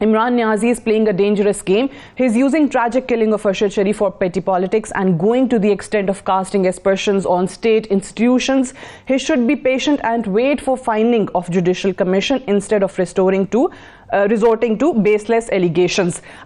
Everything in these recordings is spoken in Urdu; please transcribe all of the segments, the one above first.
Imran Niazi is playing a dangerous game. He is using tragic killing of Arshad Sharif for petty politics and going to the extent of casting aspersions on state institutions. He should be patient and wait for finding of judicial commission instead of resorting to baseless allegations.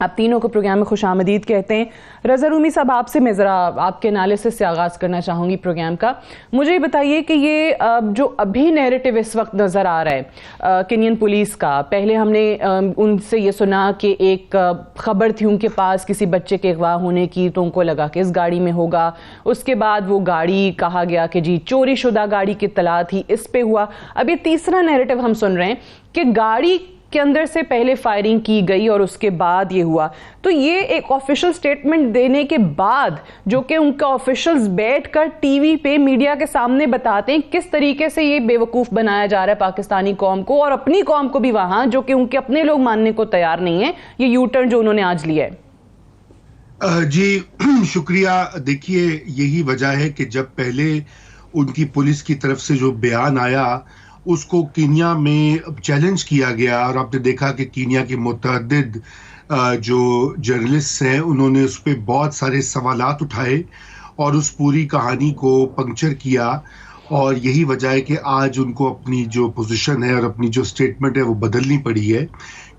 آپ تینوں کو پروگرام میں خوش آمدید کہتے ہیں. رضا رومی صاحب، آپ سے میں ذرا آپ کے انالیسس سے آغاز کرنا چاہوں گی پروگرام کا. مجھے یہ بتائیے کہ یہ جو ابھی نیریٹو اس وقت نظر آ رہا ہے کینین پولیس کا، پہلے ہم نے ان سے یہ سنا کہ ایک خبر تھی ان کے پاس کسی بچے کے اغوا ہونے کی، تو ان کو لگا کہ اس گاڑی میں ہوگا. اس کے بعد وہ گاڑی کہا گیا کہ جی چوری شدہ گاڑی کی اطلاع تھی، اس پہ ہوا. اب یہ تیسرا نیریٹو ہم سن رہے ہیں کہ گاڑی کے اندر سے پہلے فائرنگ کی گئی اور اس کے بعد یہ ہوا. تو یہ ایک آفیشل سٹیٹمنٹ دینے کے بعد جو کہ ان کا آفیشلز بیٹھ کر ٹی وی پہ میڈیا کے سامنے بتاتے ہیں، کس طریقے سے یہ بے وقوف بنایا جا رہا ہے پاکستانی قوم کو اور اپنی قوم کو بھی وہاں، جو کہ ان کے اپنے لوگ ماننے کو تیار نہیں ہیں، یہ یو ٹرن جو انہوں نے آج لیا ہے. جی شکریہ. دیکھیے یہی وجہ ہے کہ جب پہلے ان کی پولیس کی طرف سے جو بیان آیا اس کو کینیا میں چیلنج کیا گیا، اور آپ نے دیکھا کہ کینیا کے متعدد جو جرنلسٹ ہیں انہوں نے اس پہ بہت سارے سوالات اٹھائے اور اس پوری کہانی کو پنکچر کیا. اور یہی وجہ ہے کہ آج ان کو اپنی جو پوزیشن ہے اور اپنی جو سٹیٹمنٹ ہے وہ بدلنی پڑی ہے،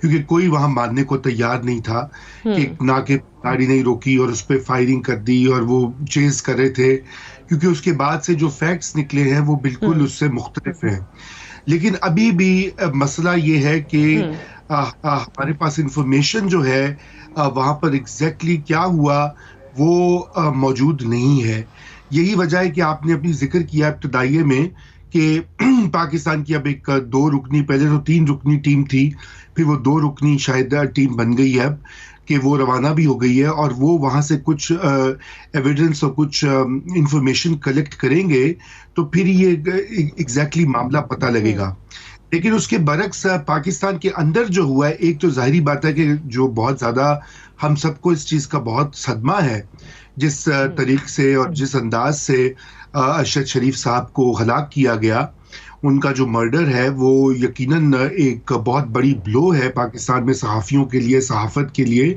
کیونکہ کوئی وہاں ماننے کو تیار نہیں تھا کہ نہ کہ گاڑی نہیں روکی اور اس پہ فائرنگ کر دی اور وہ چیز کر رہے تھے، کیونکہ اس کے بعد سے جو فیکٹس نکلے ہیں وہ بالکل اس سے مختلف ہیں. لیکن ابھی بھی مسئلہ یہ ہے کہ ہمارے پاس انفارمیشن جو ہے وہاں پر ایگزیکٹلی کیا ہوا وہ موجود نہیں ہے. یہی وجہ ہے کہ آپ نے اپنی ذکر کیا ابتدائیے میں کہ پاکستان کی اب ایک 2 رکنی، پہلے تو 3 رکنی ٹیم تھی، پھر وہ 2 رکنی شاید ٹیم بن گئی ہے اب، کہ وہ روانہ بھی ہو گئی ہے اور وہ وہاں سے کچھ ایویڈنس اور کچھ انفارمیشن کلیکٹ کریں گے تو پھر یہ ایگزیکٹلی معاملہ پتہ لگے گا. لیکن اس کے برعکس پاکستان کے اندر جو ہوا ہے، ایک تو ظاہری بات ہے کہ جو بہت زیادہ ہم سب کو اس چیز کا بہت صدمہ ہے، جس طریق سے اور جس انداز سے ارشد شریف صاحب کو ہلاک کیا گیا، ان کا جو مرڈر ہے وہ یقیناً ایک بہت بڑی بلو ہے پاکستان میں صحافیوں کے لیے، صحافت کے لیے.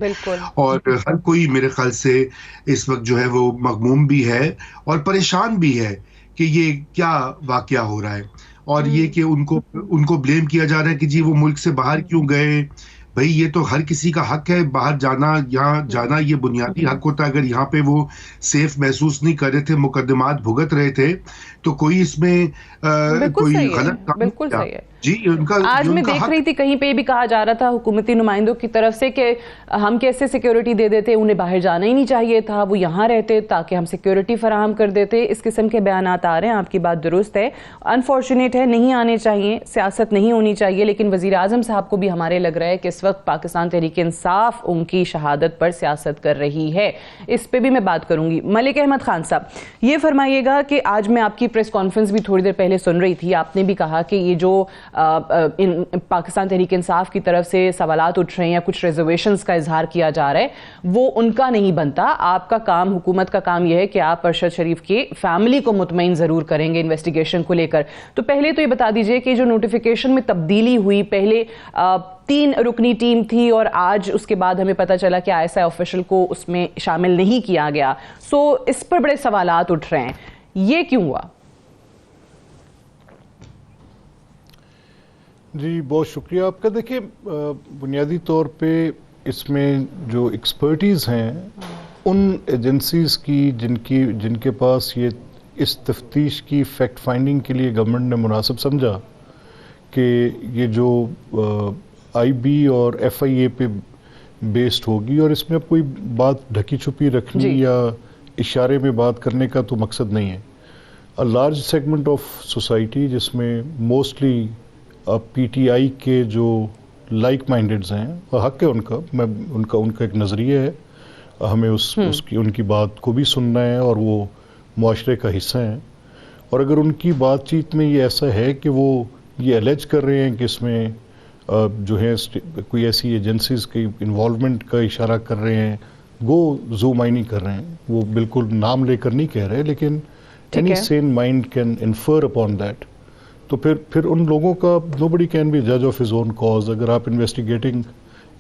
اور ہر کوئی میرے خیال سے اس وقت جو ہے وہ مغموم بھی ہے اور پریشان بھی ہے کہ یہ کیا واقعہ ہو رہا ہے. اور یہ کہ ان کو بلیم کیا جا رہا ہے کہ جی وہ ملک سے باہر کیوں گئے. بھئی یہ تو ہر کسی کا حق ہے باہر جانا، یہاں جانا یہ بنیادی حق ہوتا ہے. اگر یہاں پہ وہ سیف محسوس نہیں کر رہے تھے، مقدمات بھگت رہے تھے، تو کوئی اس میں کوئی غلط کام بالکل صحیح ہے. جی ان کا آج میں دیکھ رہی تھی کہیں پہ یہ بھی کہا جا رہا تھا حکومتی نمائندوں کی طرف سے کہ ہم کیسے سیکیورٹی دے دیتے، انہیں باہر جانا ہی نہیں چاہیے تھا، وہ یہاں رہتے تاکہ ہم سیکیورٹی فراہم کر دیتے. اس قسم کے بیانات آ رہے ہیں. آپ کی بات درست ہے، انفارچونیٹ ہے، نہیں آنے چاہیے، سیاست نہیں ہونی چاہیے. لیکن وزیر اعظم صاحب کو بھی ہمارے لگ رہا ہے کہ اس وقت پاکستان تحریک انصاف ان کی شہادت پر سیاست کر رہی ہے. اس پہ بھی میں بات کروں گی. ملک احمد خان صاحب، یہ فرمائیے گا کہ آج میں آپ کی پریس کانفرنس بھی تھوڑی دیر پہلے سن رہی تھی، آپ نے بھی کہا کہ یہ جو پاکستان تحریک انصاف کی طرف سے سوالات اٹھ رہے ہیں یا کچھ ریزرویشنز کا اظہار کیا جا رہا ہے، وہ ان کا نہیں بنتا. آپ کا کام، حکومت کا کام یہ ہے کہ آپ ارشد شریف کی فیملی کو مطمئن ضرور کریں گے انویسٹیگیشن کو لے کر. تو پہلے تو یہ بتا دیجئے کہ جو نوٹیفیکیشن میں تبدیلی ہوئی، پہلے 3 رکنی ٹیم تھی اور آج اس کے بعد ہمیں پتہ چلا کہ ISI آفیشل کو اس میں شامل نہیں کیا گیا. سو اس پر بڑے سوالات اٹھ رہے ہیں، یہ کیوں ہوا؟ جی بہت شکریہ آپ کا. دیکھیں بنیادی طور پہ اس میں جو ایکسپرٹیز ہیں ان ایجنسیز کی جن کے پاس یہ اس تفتیش کی فیکٹ فائنڈنگ کے لیے گورنمنٹ نے مناسب سمجھا کہ یہ جو IB اور FIA پہ بیسڈ ہوگی، اور اس میں اب کوئی بات ڈھکی چھپی رکھنی یا اشارے میں بات کرنے کا تو مقصد نہیں ہے. لارج سیگمنٹ آف سوسائٹی جس میں موسٹلی PTI کے جو لائک مائنڈڈز ہیں، حق ہے ان کا ایک نظریہ ہے، ہمیں ان کی بات کو بھی سننا ہے اور وہ معاشرے کا حصہ ہیں. اور اگر ان کی بات چیت میں یہ ایسا ہے کہ وہ یہ الیج کر رہے ہیں کہ اس میں جو ہے کوئی ایسی ایجنسیز کی انوالومنٹ کا اشارہ کر رہے ہیں، گو زوم آئی کر رہے ہیں، وہ بالکل نام لے کر نہیں کہہ رہے، لیکن any sane mind can infer upon that. تو پھر ان لوگوں کا نوبڈی کین بی جج آف ہز اون کاز. اگر آپ انویسٹیگیٹنگ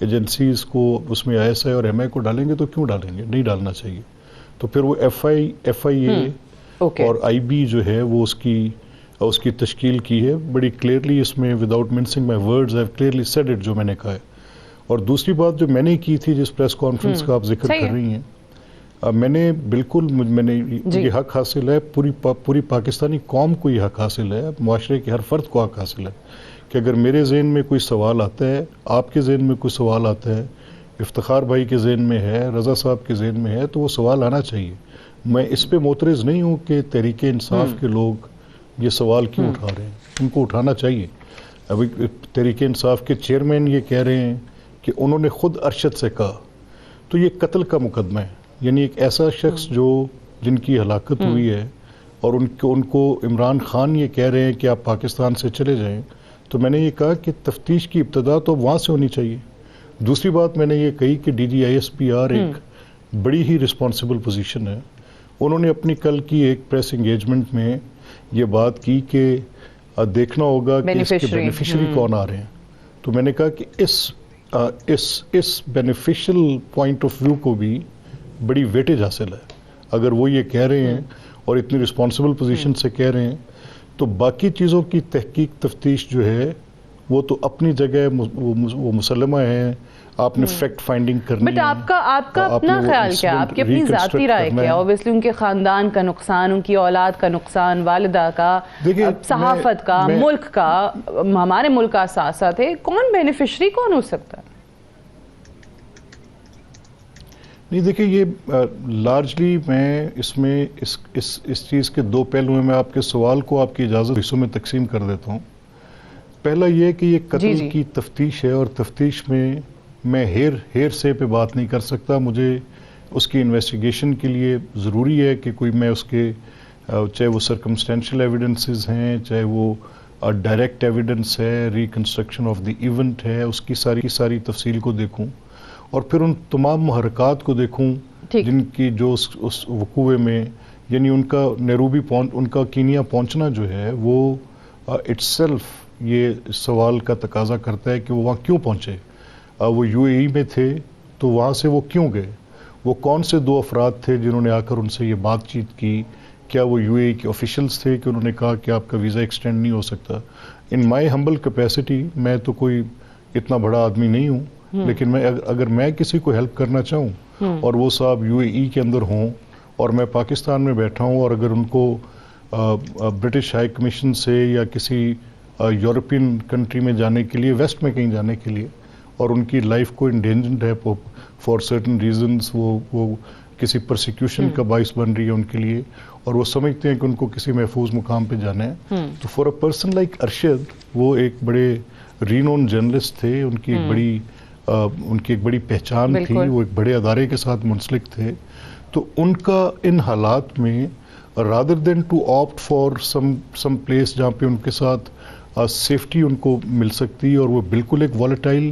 ایجنسیز کو اس میں ISI اور MI کو ڈالیں گے تو کیوں ڈالیں گے؟ نہیں ڈالنا چاہیے. تو پھر وہ FIA اور IB جو ہے وہ اس کی تشکیل کی ہے بڑی کلیئرلی. اس میں without missing my words I have clearly said it جو میں نے کہا ہے. اور دوسری بات جو میں نے کی تھی جس پریس کانفرنس کا آپ ذکر کر رہی ہیں، میں نے بالکل میں نے یہ حق حاصل ہے، پوری پاکستانی قوم کو یہ حق حاصل ہے، معاشرے کے ہر فرد کو حق حاصل ہے کہ اگر میرے ذہن میں کوئی سوال آتا ہے، آپ کے ذہن میں کوئی سوال آتا ہے، افتخار بھائی کے ذہن میں ہے، رضا صاحب کے ذہن میں ہے، تو وہ سوال آنا چاہیے. میں اس پہ معترض نہیں ہوں کہ تحریک انصاف کے لوگ یہ سوال کیوں اٹھا رہے ہیں، ان کو اٹھانا چاہیے. ابھی تحریک انصاف کے چیئرمین یہ کہہ رہے ہیں کہ انہوں نے خود ارشد سے کہا، تو یہ قتل کا مقدمہ ہے. یعنی ایک ایسا شخص جن کی ہلاکت ہوئی ہے اور ان کو عمران خان یہ کہہ رہے ہیں کہ آپ پاکستان سے چلے جائیں، تو میں نے یہ کہا کہ تفتیش کی ابتدا تو وہاں سے ہونی چاہیے. دوسری بات میں نے یہ کہی کہ DGISPR ایک بڑی ہی رسپانسبل پوزیشن ہے. انہوں نے اپنی کل کی ایک پریس انگیجمنٹ میں یہ بات کی کہ دیکھنا ہوگا کہ اس کے بینیفیشری کون آ رہے ہیں. تو میں نے کہا کہ اس بینیفیشل پوائنٹ آف ویو کو بھی بڑی ویٹیج حاصل ہے. اگر وہ یہ کہہ رہے ہیں اور اتنی رسپانسبل پوزیشن سے کہہ رہے ہیں، تو باقی چیزوں کی تحقیق تفتیش جو ہے وہ تو اپنی جگہ وہ مسلمہ ہیں. آپ نے فیکٹ فائنڈنگ کرنی ہے. بٹ آپ کا اپنا خیال کیا، آپ کی اپنی ذاتی رائے کیا؟ اوبیسلی ان کے خاندان کا نقصان، ان کی اولاد کا نقصان، والدہ کا، صحافت کا، ملک کا، ہمارے ملک کا اثاثہ تھے، کون بینیفیشری کون ہو سکتا ہے؟ نہیں دیکھیں، یہ لارجلی میں اس چیز کے دو پہلو ہیں. میں آپ کے سوال کو آپ کی اجازت حصوں میں تقسیم کر دیتا ہوں. پہلا یہ کہ یہ قتل کی تفتیش ہے، اور تفتیش میں ہیر سے پہ بات نہیں کر سکتا. مجھے اس کی انویسٹیگیشن کے لیے ضروری ہے کہ کوئی میں اس کے چاہے وہ سرکمسٹینشل ایویڈنسز ہیں، چاہے وہ ڈائریکٹ ایویڈنس ہے، ریکنسٹرکشن آف دی ایونٹ ہے، اس کی ساری تفصیل کو دیکھوں، اور پھر ان تمام محرکات کو دیکھوں جن کی جو اس وقوع میں، یعنی ان کا نیروبی ان کا کینیا پہنچنا جو ہے وہ اٹس سیلف یہ سوال کا تقاضا کرتا ہے کہ وہ وہاں کیوں پہنچے. وہ UAE میں تھے تو وہاں سے وہ کیوں گئے؟ وہ کون سے دو افراد تھے جنہوں نے آ کر ان سے یہ بات چیت کی؟ کیا وہ UAE کے آفیشلز تھے کہ انہوں نے کہا کہ آپ کا ویزا ایکسٹینڈ نہیں ہو سکتا؟ ان مائی ہمبل کیپیسٹی، میں تو کوئی اتنا بڑا آدمی نہیں ہوں، لیکن اگر میں کسی کو ہیلپ کرنا چاہوں اور وہ صاحب UAE کے اندر ہوں اور میں پاکستان میں بیٹھا ہوں، اور اگر ان کو برٹش ہائی کمیشن سے یا کسی یورپین کنٹری میں جانے کے لیے، ویسٹ میں کہیں جانے کے لیے، اور ان کی لائف کو انڈینجرڈ ہے فار سرٹن ریزنز، وہ کسی پرسیکیوشن کا باعث بن رہی ہے ان کے لیے، اور وہ سمجھتے ہیں کہ ان کو کسی محفوظ مقام پہ جانا ہے، تو for a person like Arshad, وہ ایک بڑے رینون جرنلسٹ تھے، ان کی ایک بڑی پہچان تھی، وہ ایک بڑے ادارے کے ساتھ منسلک تھے. تو ان کا ان حالات میں rather than to opt for some place جہاں پہ ان کے ساتھ سیفٹی ان کو مل سکتی اور وہ بالکل ایک والیٹائل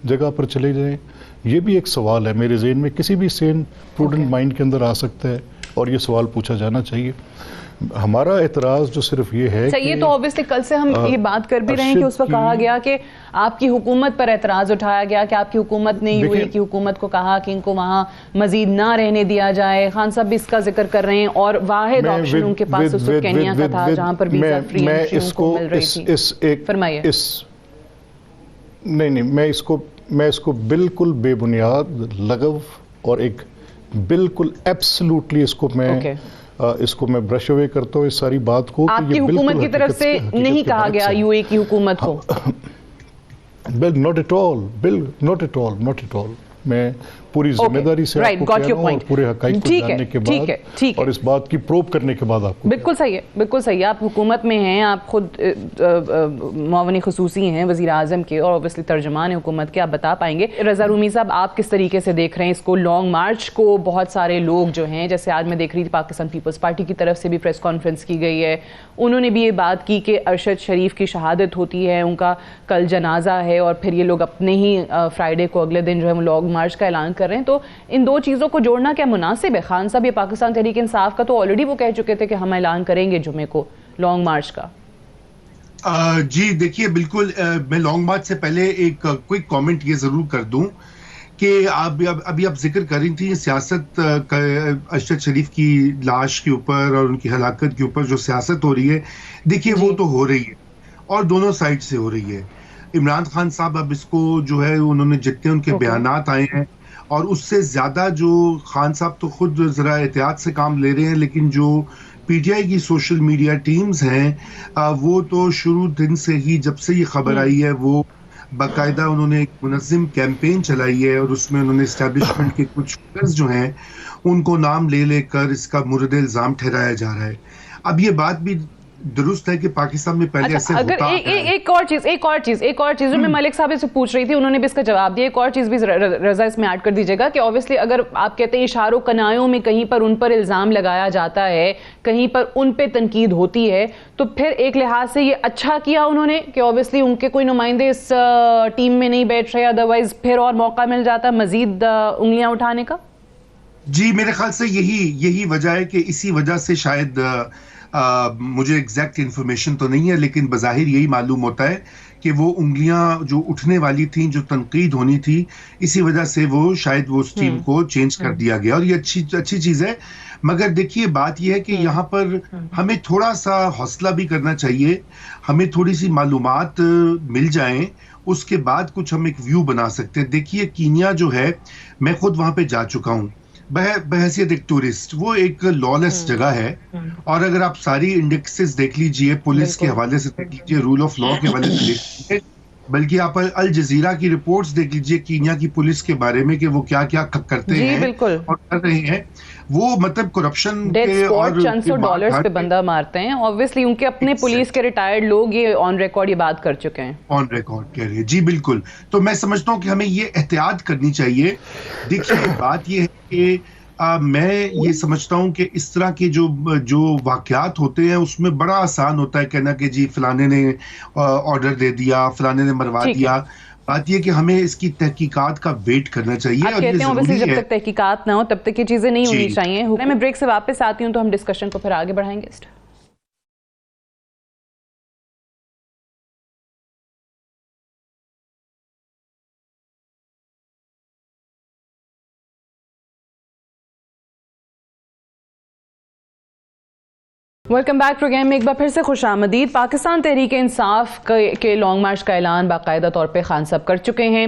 جگہ پر چلے جائیں، یہ بھی ایک سوال ہے میرے ذہن میں، کسی بھی سین پروڈنٹ مائنڈ کے اندر آ سکتا ہے، اور یہ سوال پوچھا جانا چاہیے. ہمارا اعتراض جو صرف یہ ہے کہ یہ تو obviously کل سے ہم یہ بات کر بھی رہے ہیں کہ اس وقت کہا گیا کہ آپ کی حکومت پر اعتراض اٹھایا گیا کہ آپ کی حکومت نے UAE کی حکومت کو کہا کہ ان کو وہاں مزید نہ رہنے دیا جائے. خان صاحب بھی اس کا ذکر کر رہے ہیں، اور واحد آپشن ان کے پاس اس وقت کینیا کا تھا جہاں پر ویزا فری انٹری کو مل رہی تھی. فرمائیے. نہیں، میں اس کو بالکل بے بنیاد لغو اور ایک بالکل ایبسلوٹلی اس کو میں برش اوے کرتا ہوں اس ساری بات کو. آپ کی حکومت کی طرف سے نہیں کہا گیا UAE کی حکومت کو؟ not at all. میں پوری ذمہ داری سے آپ کو کہہ رہا ہوں، اور پورے حقائق کو جاننے کے بعد اور اس بات کی پروب کرنے کے بعد آپ کو. بالکل صحیح ہے. آپ حکومت میں ہیں، آپ خود معاون خصوصی ہیں وزیر اعظم کے، اور اوبیسلی ترجمان حکومت کے، آپ بتا پائیں گے. رضا رومی صاحب، آپ کس طریقے سے دیکھ رہے ہیں اس کو؟ لانگ مارچ کو بہت سارے لوگ جو ہیں، جیسے آج میں دیکھ رہی تھی پاکستان پیپلز پارٹی کی طرف سے بھی پریس کانفرنس کی گئی ہے، انہوں نے بھی یہ بات کی کہ ارشد شریف کی شہادت ہوتی ہے، ان کا کل جنازہ ہے، اور پھر یہ لوگ اپنے ہی فرائیڈے کو اگلے دن جو ہے وہ لانگ مارچ کا اعلان کر رہے ہیں. تو ان دو چیزوں کو جوڑنا کیا مناسب ہے؟ خان صاحب، یہ پاکستان تحریک انصاف کا تو آلریڈی وہ کہہ چکے تھے کہ ہم اعلان کریں گے جمعے کو لانگ مارچ کا. جی دیکھیے، بالکل میں لانگ مارچ سے پہلے ایک کوئک کامنٹ یہ ضرور کر دوں کہ ابھی آپ ذکر کر رہی تھی سیاست، ارشد شریف کی لاش کے اوپر اور ان کی ہلاکت کے اوپر جو سیاست ہو رہی ہے، دیکھیے وہ تو ہو رہی ہے، اور دونوں سائڈ سے ہو رہی ہے. عمران خان صاحب اب اس کو جو ہے انہوں نے جتنے ان کے بیانات آئے ہیں اور اس سے زیادہ جو خان صاحب تو خود ذرا احتیاط سے کام لے رہے ہیں، لیکن جو پی ٹی آئی کی سوشل میڈیا ٹیمز ہیں وہ تو شروع دن سے ہی جب سے یہ خبر آئی ہے وہ باقاعدہ انہوں نے ایک منظم کیمپین چلائی ہے اور اس میں انہوں نے اسٹیبلشمنٹ کے کچھ فگرز جو ہیں ان کو نام لے لے کر اس کا مورد الزام ٹھہرایا جا رہا ہے. اب یہ بات بھی درست ہے کہ پاکستان میں پہلے ایسے اگر ہوتا ایک اور چیز جو میں ملک صاحب سے پوچھ رہی تھی، انہوں نے بھی اس کا جواب دیا. ایک اور چیز بھی رضا اس میں ایڈ کر دیجیے گا کہ obviously اگر آپ کہتے ہیں اشاروں کنایوں میں کہیں پر ان پر الزام لگایا جاتا ہے، کہیں پر ان پہ تنقید ہوتی ہے، تو پھر ایک لحاظ سے یہ اچھا کیا انہوں نے کہ obviously ان کے کوئی نمائندے اس ٹیم میں نہیں بیٹھ رہے، ادروائز پھر اور موقع مل جاتا مزید انگلیاں اٹھانے کا. جی میرے خیال سے یہی وجہ ہے کہ اسی وجہ سے شاید مجھے ایگزیکٹ انفارمیشن تو نہیں ہے لیکن بظاہر یہی معلوم ہوتا ہے کہ وہ انگلیاں جو اٹھنے والی تھیں، جو تنقید ہونی تھی، اسی وجہ سے وہ شاید وہ اس ٹیم کو چینج کر دیا گیا اور یہ اچھی چیز ہے. مگر دیکھیے بات یہ ہے کہ یہاں پر ہمیں تھوڑا سا حوصلہ بھی کرنا چاہیے، ہمیں تھوڑی سی معلومات مل جائیں، اس کے بعد کچھ ہم ایک ویو بنا سکتے ہیں. دیکھیے کینیا جو ہے، میں خود وہاں پہ جا چکا ہوں بحیثیت ایک ٹورسٹ. وہ ایک لالس جگہ ہے اور اگر آپ ساری انڈیکسز دیکھ لیجئے، پولیس کے حوالے سے دیکھ لیجئے، رول آف لا کے حوالے سے دیکھ لیجئے، بلکہ آپ الجزیرہ کی رپورٹس دیکھ لیجئے کینیا کی پولیس کے بارے میں کہ وہ کیا کیا کرتے ہیں اور کر رہے ہیں. وہ مطلب کرپشن کے اور $100 پہ بندہ مارتے ہیں. obviously ان کے اپنے پولیس کے ریٹائرڈ لوگ یہ آن ریکارڈ یہ بات کر چکے ہیں، آن ریکارڈ کہہ رہے ہیں. جی بالکل. تو میں سمجھتا ہوں کہ ہمیں یہ احتیاط کرنی چاہیے. دیکھیے بات یہ ہے کہ میں یہ سمجھتا ہوں کہ اس طرح کے جو واقعات ہوتے ہیں اس میں بڑا آسان ہوتا ہے کہنا کہ جی فلانے نے آرڈر دے دیا، فلانے نے مروا دیا. بات یہ کہ ہمیں اس کی تحقیقات کا ویٹ کرنا چاہیے. آپ کہتے ہیں جب تک تحقیقات نہ ہو تب تک یہ چیزیں نہیں ہونی چاہیے. میں بریک سے واپس آتی ہوں تو ہم ڈسکشن کو پھر آگے بڑھائیں گے. ویلکم بیک پروگرام میں ایک بار پھر سے خوش آمدید. پاکستان تحریک انصاف کے لانگ مارچ کا اعلان باقاعدہ طور پہ خان صاحب کر چکے ہیں.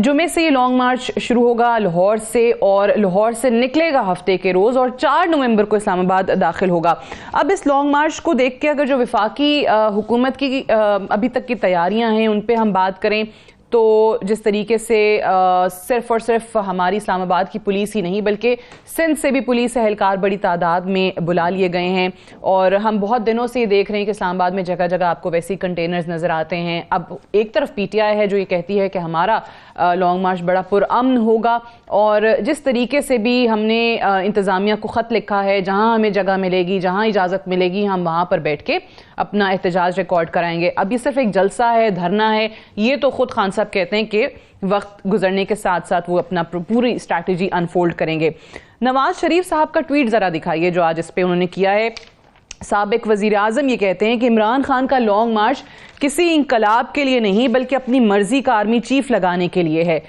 جمعے سے یہ لانگ مارچ شروع ہوگا لاہور سے، اور لاہور سے نکلے گا ہفتے کے روز اور 4 نومبر کو اسلام آباد داخل ہوگا. اب اس لانگ مارچ کو دیکھ کے اگر جو وفاقی حکومت کی ابھی تک کی تیاریاں ہیں ان پہ ہم بات کریں تو جس طریقے سے صرف اور صرف ہماری اسلام آباد کی پولیس ہی نہیں بلکہ سندھ سے بھی پولیس اہلکار بڑی تعداد میں بلا لیے گئے ہیں، اور ہم بہت دنوں سے یہ دیکھ رہے ہیں کہ اسلام آباد میں جگہ جگہ آپ کو ویسی کنٹینرز نظر آتے ہیں. اب ایک طرف پی ٹی آئی ہے جو یہ کہتی ہے کہ ہمارا لانگ مارچ بڑا پرامن ہوگا، اور جس طریقے سے بھی ہم نے انتظامیہ کو خط لکھا ہے جہاں ہمیں جگہ ملے گی، جہاں اجازت ملے گی، ہم وہاں پر بیٹھ کے اپنا احتجاج ریکارڈ کرائیں گے. اب یہ صرف ایک جلسہ ہے، دھرنا ہے، یہ تو خود خان صاحب کہتے ہیں کہ وقت گزرنے کے ساتھ ساتھ وہ اپنا پوری اسٹریٹجی انفولڈ کریں گے. نواز شریف صاحب کا ٹویٹ ذرا دکھائیے جو آج اس پہ انہوں نے کیا ہے. سابق وزیر اعظم یہ کہتے ہیں کہ عمران خان کا لانگ مارچ کسی انقلاب کے لیے نہیں بلکہ اپنی مرضی کا آرمی چیف لگانے کے لیے ہے.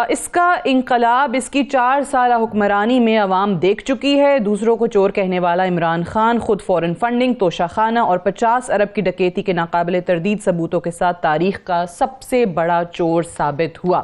اس کا انقلاب اس کی 4 سالہ حکمرانی میں عوام دیکھ چکی ہے. دوسروں کو چور کہنے والا عمران خان خود فورن فنڈنگ، توشہ خانہ اور 50 ارب کی ڈکیتی کے ناقابل تردید ثبوتوں کے ساتھ تاریخ کا سب سے بڑا چور ثابت ہوا.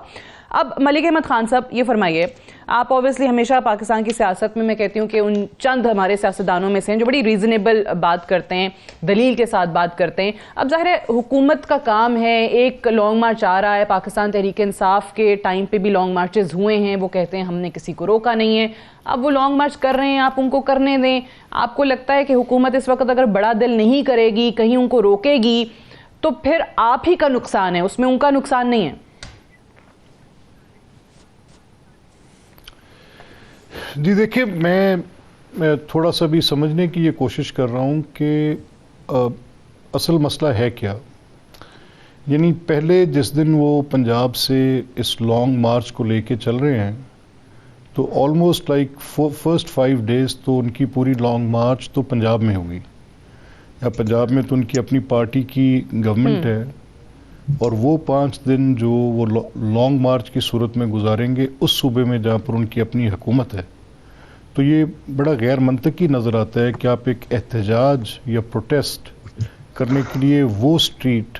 اب ملک احمد خان صاحب یہ فرمائیے، آپ اوبیسلی ہمیشہ پاکستان کی سیاست میں کہتی ہوں کہ ان چند ہمارے سیاستدانوں میں سے ہیں جو بڑی ریزنیبل بات کرتے ہیں، دلیل کے ساتھ بات کرتے ہیں. اب ظاہر ہے حکومت کا کام ہے، ایک لانگ مارچ آ رہا ہے، پاکستان تحریک انصاف کے ٹائم پہ بھی لانگ مارچز ہوئے ہیں، وہ کہتے ہیں ہم نے کسی کو روکا نہیں ہے. اب وہ لانگ مارچ کر رہے ہیں، آپ ان کو کرنے دیں. آپ کو لگتا ہے کہ حکومت اس وقت اگر بڑا دل نہیں کرے گی، کہیں ان کو روکے گی تو پھر آپ ہی کا نقصان ہے، اس میں ان کا نقصان نہیں ہے؟ جی دیکھیں، میں تھوڑا سا بھی سمجھنے کی یہ کوشش کر رہا ہوں کہ اصل مسئلہ ہے کیا. یعنی پہلے جس دن وہ پنجاب سے اس لانگ مارچ کو لے کے چل رہے ہیں تو آلموسٹ لائک فرسٹ 5 days تو ان کی پوری لانگ مارچ تو پنجاب میں ہوگی، یا پنجاب میں تو ان کی اپنی پارٹی کی گورنمنٹ ہے، اور وہ 5 دن جو وہ لانگ مارچ کی صورت میں گزاریں گے اس صوبے میں جہاں پر ان کی اپنی حکومت ہے. تو یہ بڑا غیر منطقی نظر آتا ہے کہ آپ ایک احتجاج یا پروٹیسٹ کرنے کے لیے وہ اسٹریٹ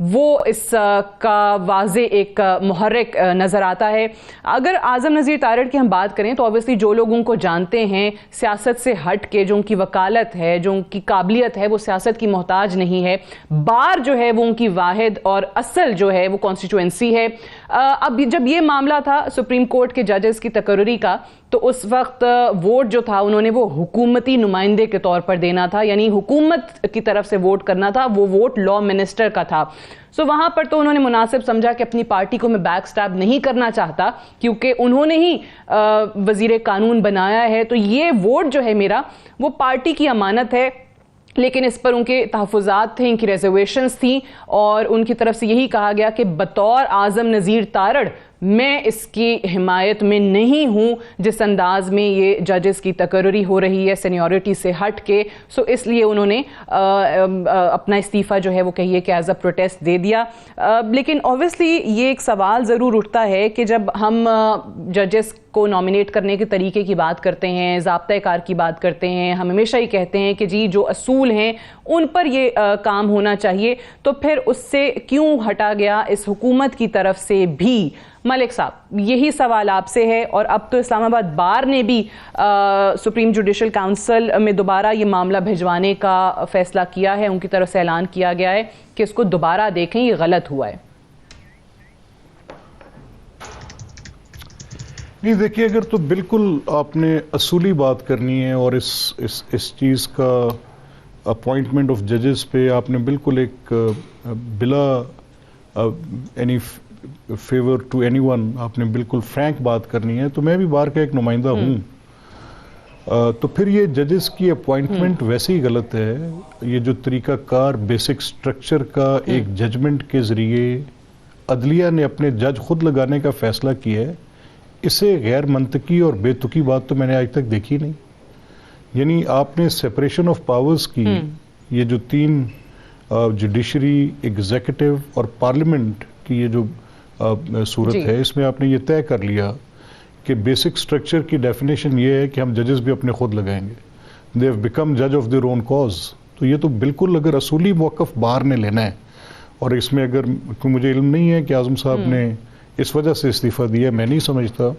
وہ اس کا واضح ایک محرک نظر آتا ہے. اگر اعظم نذیر تارڑ کی ہم بات کریں تو obviously جو لوگ ان کو جانتے ہیں سیاست سے ہٹ کے, جو ان کی وکالت ہے, جو ان کی قابلیت ہے, وہ سیاست کی محتاج نہیں ہے. بار جو ہے وہ ان کی واحد اور اصل جو ہے وہ کانسٹیٹوئنسی ہے. اب جب یہ معاملہ تھا سپریم کورٹ کے ججز کی تقرری کا, تو اس وقت ووٹ جو تھا انہوں نے وہ حکومتی نمائندے کے طور پر دینا تھا, یعنی حکومت کی طرف سے ووٹ کرنا تھا. وہ ووٹ لا منسٹر کا تھا. سو وہاں پر تو انہوں نے مناسب سمجھا کہ اپنی پارٹی کو میں بیک سٹیپ نہیں کرنا چاہتا, کیونکہ انہوں نے ہی وزیر قانون بنایا ہے, تو یہ ووٹ جو ہے میرا وہ پارٹی کی امانت ہے. لیکن اس پر ان کے تحفظات تھے, ان کی ریزرویشنز تھیں, اور ان کی طرف سے یہی کہا گیا کہ بطور اعظم نذیر تارڑ میں اس کی حمایت میں نہیں ہوں جس انداز میں یہ ججز کی تقرری ہو رہی ہے سینیورٹی سے ہٹ کے. سو اس لیے انہوں نے اپنا استعفیٰ جو ہے وہ کہیے کہ ایز اے پروٹیسٹ دے دیا. لیکن اوبویسلی یہ ایک سوال ضرور اٹھتا ہے کہ جب ہم ججز کو نامینیٹ کرنے کے طریقے کی بات کرتے ہیں, ضابطۂ کار کی بات کرتے ہیں, ہم ہمیشہ ہی کہتے ہیں کہ جی جو اصول ہیں ان پر یہ کام ہونا چاہیے, تو پھر اس سے کیوں ہٹا گیا اس حکومت کی طرف سے بھی؟ ملک صاحب, یہی سوال آپ سے ہے. اور اب تو اسلام آباد بار نے بھی سپریم جوڈیشل کاؤنسل میں دوبارہ یہ معاملہ بھجوانے کا فیصلہ کیا ہے. ان کی طرف سے اعلان کیا گیا ہے کہ اس کو دوبارہ دیکھیں, یہ غلط ہوا ہے. نہیں دیکھیے, اگر تو بالکل آپ نے اصولی بات کرنی ہے اور اس چیز کا اپوائنٹمنٹ آف ججز پہ آپ نے بالکل ایک بلا any favour to any one آپ نے بالکل فرینک بات کرنی ہے, تو میں بھی بار کا ایک نمائندہ ہوں. تو پھر یہ ججز کی اپوائنٹمنٹ ویسے ہی غلط ہے. یہ جو طریقہ کار بیسک سٹرکچر کا ایک ججمنٹ کے ذریعے عدلیہ نے اپنے جج خود لگانے کا فیصلہ کیا ہے, اسے غیر منطقی اور بے تکی بات تو میں نے آج تک دیکھی نہیں. یعنی آپ نے سیپریشن آف پاورز کی, یہ جو تین جوڈیشری, ایگزیکٹو اور پارلیمنٹ کی یہ جو صورت ہے, اس میں آپ نے یہ طے کر لیا کہ بیسک سٹرکچر کی ڈیفینیشن یہ ہے کہ ہم ججز بھی اپنے خود لگائیں گے. دے ہیو بیکم جج آف دیئر اون کاز. تو یہ تو بالکل اگر اصولی موقف بار نے لینا ہے, اور اس میں اگر مجھے علم نہیں ہے کہ اعظم صاحب نے اس وجہ سے استعفیٰ دیا, میں نہیں سمجھتا,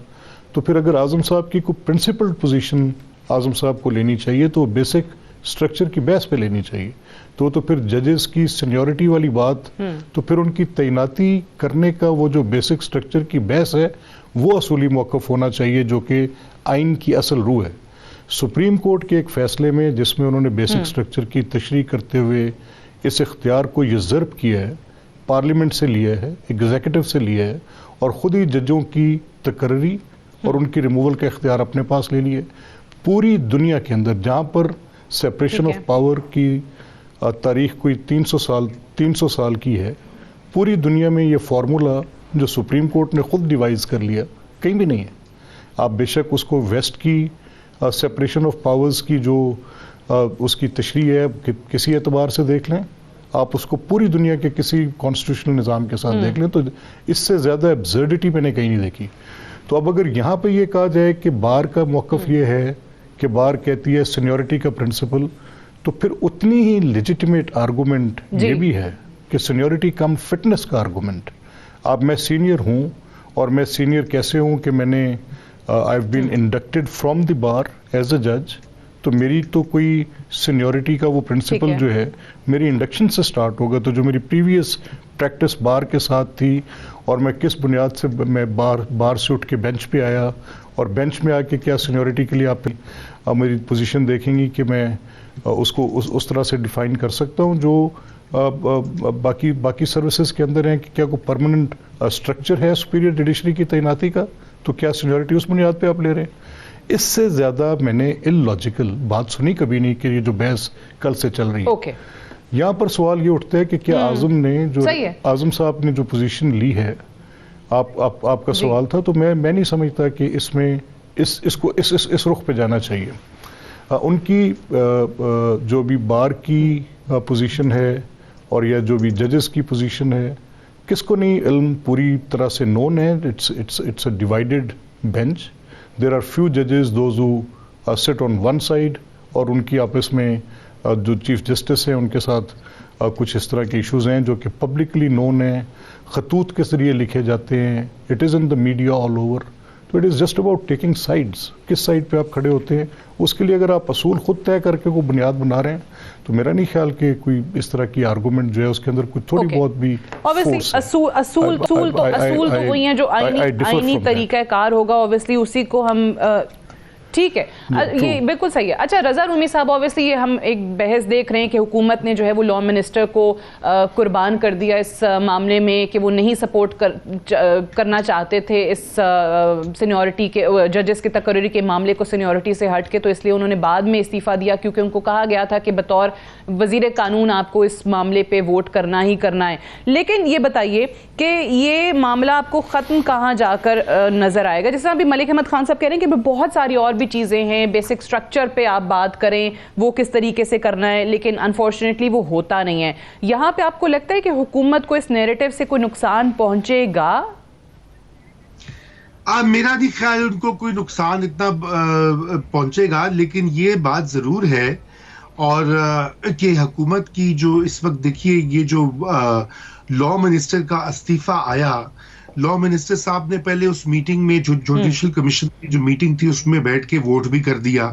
تو پھر اگر اعظم صاحب کی کوئی پرنسپل پوزیشن اعظم صاحب کو لینی چاہیے تو بیسک سٹرکچر کی بیس پہ لینی چاہیے. تو پھر ججز کی سینیورٹی والی بات, تو پھر ان کی تعیناتی کرنے کا وہ جو بیسک سٹرکچر کی بیس ہے وہ اصولی موقف ہونا چاہیے, جو کہ آئین کی اصل روح ہے. سپریم کورٹ کے ایک فیصلے میں جس میں انہوں نے بیسک سٹرکچر کی تشریح کرتے ہوئے اس اختیار کو یہ ضرب کیا ہے, پارلیمنٹ سے لیا ہے, ایگزیکٹو سے لیا ہے, اور خود ہی ججوں کی تقرری اور ان کی ریموول کا اختیار اپنے پاس لے لیے. پوری دنیا کے اندر جہاں پر سیپریشن آف پاور کی تاریخ کوئی 300 سال کی ہے, پوری دنیا میں یہ فارمولا جو سپریم کورٹ نے خود ڈیوائز کر لیا کہیں بھی نہیں ہے. آپ بے شک اس کو ویسٹ کی سیپریشن آف پاورز کی جو اس کی تشریح ہے کہ کسی اعتبار سے دیکھ لیں, آپ اس کو پوری دنیا کے کسی کانسٹیٹیوشنل نظام کے ساتھ دیکھ لیں, تو اس سے زیادہ ایبزرڈیٹی میں نے کہیں نہیں دیکھی. تو اب اگر یہاں پہ یہ کہا جائے کہ بار کا موقف یہ ہے کہ بار کہتی ہے سینیورٹی کا پرنسپل, تو پھر اتنی ہی لیجیٹیمیٹ آرگومنٹ یہ بھی ہے کہ سینیورٹی کم فٹنس کا آرگومنٹ. اب میں سینئر ہوں, اور میں سینئر کیسے ہوں کہ میں نے I have been inducted from the bar as a جج, تو میری تو کوئی سینیورٹی کا وہ پرنسپل جو ہے میری انڈکشن سے سٹارٹ ہوگا. تو جو میری پریویس پریکٹس بار کے ساتھ تھی, اور میں کس بنیاد سے میں بار سے اٹھ کے بینچ پہ آیا, اور بینچ میں آ کے کیا سینیورٹی کے لیے آپ میری پوزیشن دیکھیں گی کہ میں اس کو اس طرح سے ڈیفائن کر سکتا ہوں جو باقی سروسز کے اندر ہیں, کہ کیا کوئی پرماننٹ اسٹرکچر ہے سپیریئر جوڈیشری کی تعیناتی کا, تو کیا سینیورٹی اس بنیاد پہ آپ لے رہے ہیں. اس سے زیادہ میں نے ان لاجیکل بات سنی کبھی نہیں کہ یہ جو بحث کل سے چل رہی ہے. یہاں پر سوال یہ اٹھتا ہے کہ کیا اعظم صاحب نے جو پوزیشن لی ہے, آپ کا سوال تھا, تو میں نہیں سمجھتا کہ اس میں اس رخ پہ جانا چاہیے. ان کی جو بھی بار کی پوزیشن ہے اور یا جو بھی ججز کی پوزیشن ہے, کس کو نہیں علم پوری طرح سے نون ہے. It's a divided bench. There are few ججز those who sit on one side, اور ان کی آپس میں جو چیف جسٹس ہیں ان کے ساتھ کچھ اس طرح کے ایشوز ہیں جو کہ پبلکلی نون ہیں, خطوط کے ذریعے لکھے جاتے ہیں, it is in the media all over. تو it is just about taking sides, کس سائڈ پہ آپ کھڑے ہوتے ہیں. اس کے لیے اگر آپ اصول خود طے کر کے کوئی بنیاد بنا رہے ہیں تو میرا نہیں خیال کہ کوئی اس طرح کی آرگومنٹ جو ہے اس کے اندر کچھ تھوڑی بہت بھی اصول تو وہی ہیں جو آئینی طریقہ کار ہوگا, اوبیسلی اسی کو ہم ٹھیک ہے, یہ بالکل صحیح ہے. اچھا رضا رومی صاحب, اوبیسلی یہ ہم ایک بحث دیکھ رہے ہیں کہ حکومت نے جو ہے وہ لا منسٹر کو قربان کر دیا اس معاملے میں کہ وہ نہیں سپورٹ کرنا چاہتے تھے اس سینیورٹی کے, ججز کے تقرری کے معاملے کو سینیورٹی سے ہٹ کے, تو اس لیے انہوں نے بعد میں استعفیٰ دیا کیونکہ ان کو کہا گیا تھا کہ بطور وزیر قانون آپ کو اس معاملے پہ ووٹ کرنا ہی کرنا ہے. لیکن یہ بتائیے کہ یہ معاملہ آپ کو ختم کہاں جا کر نظر آئے گا؟ جس طرح ابھی ملک احمد خان صاحب کہہ رہے ہیں کہ بہت ساری اور بھی چیزیں ہیں, بیسک سٹرکچر پہ آپ بات کریں وہ کس طریقے سے کرنا ہے, لیکن انفارچونیٹلی وہ ہوتا نہیں ہے. یہاں پہ آپ کو لگتا ہے کہ حکومت کو اس نیریٹو سے کوئی نقصان پہنچے گا؟ میرا نہیں خیال ان کو کوئی نقصان اتنا پہنچے گا, لیکن یہ بات ضرور ہے اور کہ حکومت کی جو اس وقت دیکھیے یہ جو لا منسٹر کا استعفیٰ آیا, لا منسٹر صاحب نے پہلے اس میٹنگ میں جو جوڈیشل کمیشن کی جو میٹنگ تھی اس میں بیٹھ کے ووٹ بھی کر دیا,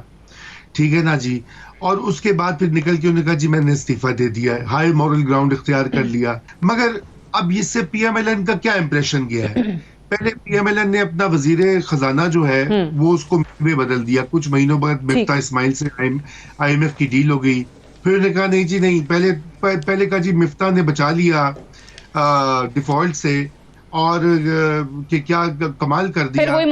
ٹھیک ہے نا جی, اور اس کے بعد پھر نکل کے انہوں نے کہا جی میں نے استعفیٰ دے دیا ہے, ہائی مورل گراؤنڈ اختیار کر لیا. مگر اب اس سے پی ایم ایل این کا کیا امپریشن گیا ہے؟ پہلے پی ایم ایل این نے اپنا وزیر خزانہ جو ہے وہ اس کو میں بدل دیا, کچھ مہینوں بعد مفتاح اسماعیل سے آئی ایم ایف کی ڈیل ہو گئی, پھر انہوں نے کہا نہیں جی نہیں, پہلے کہا جی مفتاح نے بچا لیا ڈیفالٹ سے اور کہ کیا کمال کر دیا, وہی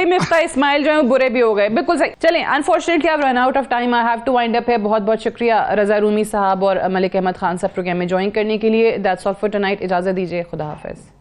مفتاح اسماعیل جو ہیں وہ برے بھی ہو گئے. بالکل صحیح. چلیں انفارچونیٹلی اب run out of time, I have to wind up ہے. بہت بہت شکریہ رضا رومی صاحب اور ملک احمد خان صاحب پروگرام میں جوائن کرنے کے لیے. That's all for tonight. اجازت دیجیے, خدا حافظ.